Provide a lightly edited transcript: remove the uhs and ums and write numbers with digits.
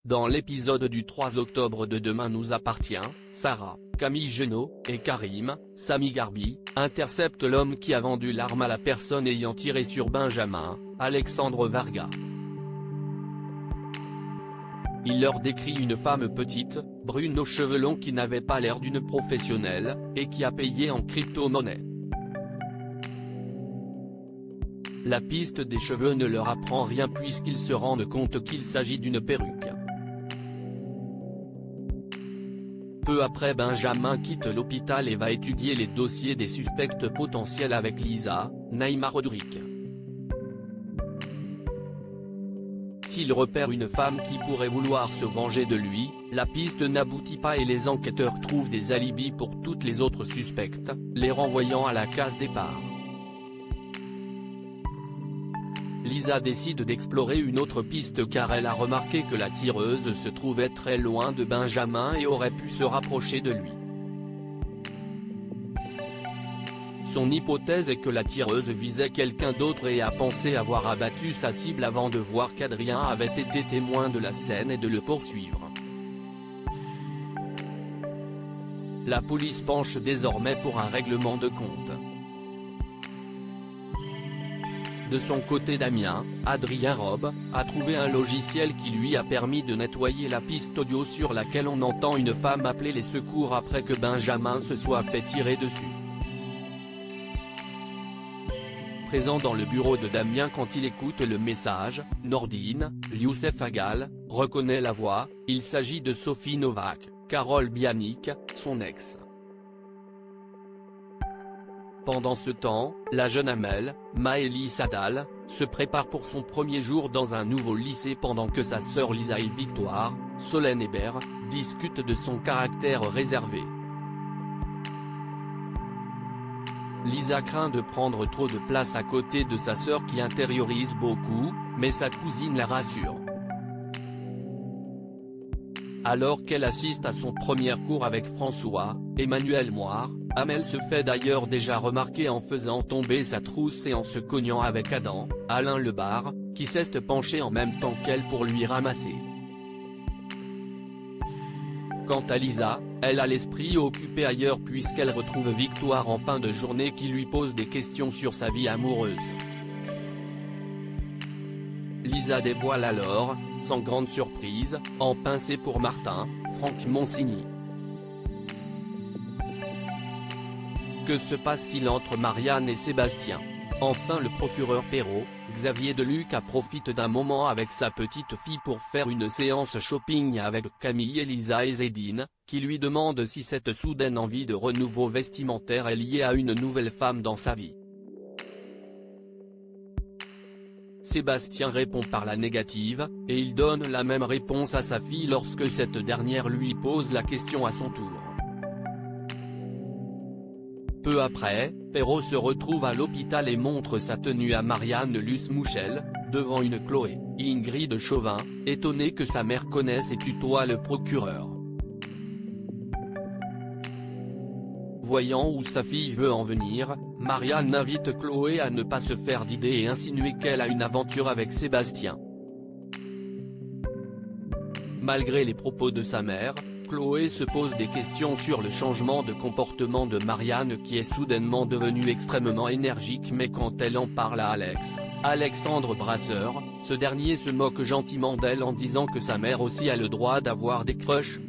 Dans l'épisode du 3 octobre de Demain nous appartient, Sarah, Camille Genot, et Karim, Sami Garbi, interceptent l'homme qui a vendu l'arme à la personne ayant tiré sur Benjamin, Alexandre Varga. Il leur décrit une femme petite, brune aux cheveux longs qui n'avait pas l'air d'une professionnelle, et qui a payé en crypto-monnaie. La piste des cheveux ne leur apprend rien puisqu'ils se rendent compte qu'il s'agit d'une perruque. Peu après, Benjamin quitte l'hôpital et va étudier les dossiers des suspects potentiels avec Lisa, Naïma Rodrigue. S'il repère une femme qui pourrait vouloir se venger de lui, la piste n'aboutit pas et les enquêteurs trouvent des alibis pour toutes les autres suspectes, les renvoyant à la case départ. Lisa décide d'explorer une autre piste car elle a remarqué que la tireuse se trouvait très loin de Benjamin et aurait pu se rapprocher de lui. Son hypothèse est que la tireuse visait quelqu'un d'autre et a pensé avoir abattu sa cible avant de voir qu'Adrien avait été témoin de la scène et de le poursuivre. La police penche désormais pour un règlement de compte. De son côté, Damien, Adrien Robe, a trouvé un logiciel qui lui a permis de nettoyer la piste audio sur laquelle on entend une femme appeler les secours après que Benjamin se soit fait tirer dessus. Présent dans le bureau de Damien quand il écoute le message, Nordine, Youssef Agal, reconnaît la voix, il s'agit de Sophie Novak, Carole Bianic, son ex. Pendant ce temps, la jeune Amel, Maëlys Sadal, se prépare pour son premier jour dans un nouveau lycée pendant que sa sœur Lisa et Victoire, Solène Hébert, discutent de son caractère réservé. Lisa craint de prendre trop de place à côté de sa sœur qui intériorise beaucoup, mais sa cousine la rassure. Alors qu'elle assiste à son premier cours avec François, Emmanuel Moire, Amel se fait d'ailleurs déjà remarquer en faisant tomber sa trousse et en se cognant avec Adam, Alain Lebar, qui s'est penché en même temps qu'elle pour lui ramasser. Quant à Lisa, elle a l'esprit occupé ailleurs puisqu'elle retrouve Victoire en fin de journée qui lui pose des questions sur sa vie amoureuse. Lisa dévoile alors, sans grande surprise, en pincée pour Martin, Franck Monsigny. Que se passe-t-il entre Marianne et Sébastien? Enfin le procureur Perrault, Xavier Deluca profite d'un moment avec sa petite fille pour faire une séance shopping avec Camille, Elisa et Zédine, qui lui demande si cette soudaine envie de renouveau vestimentaire est liée à une nouvelle femme dans sa vie. Sébastien répond par la négative, et il donne la même réponse à sa fille lorsque cette dernière lui pose la question à son tour. Peu après, Perrault se retrouve à l'hôpital et montre sa tenue à Marianne Luce-Mouchel, devant une Chloé, Ingrid Chauvin, étonnée que sa mère connaisse et tutoie le procureur. Voyant où sa fille veut en venir, Marianne invite Chloé à ne pas se faire d'idées et insinuer qu'elle a une aventure avec Sébastien. Malgré les propos de sa mère, Chloé se pose des questions sur le changement de comportement de Marianne qui est soudainement devenue extrêmement énergique mais quand elle en parle à Alexandre Brasseur, ce dernier se moque gentiment d'elle en disant que sa mère aussi a le droit d'avoir des crushs,